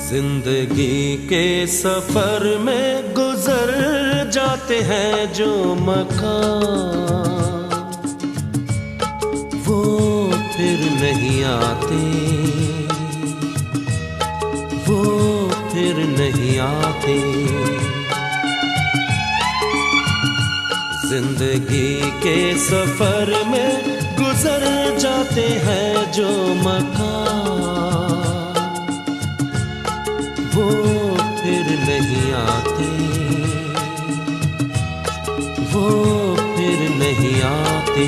जिंदगी के सफर में गुजर जाते हैं जो मकाम, वो फिर नहीं आते, वो फिर नहीं आते। जिंदगी के सफर में गुजर जाते हैं जो मकाम, वो फिर नहीं आते, वो फिर नहीं आते।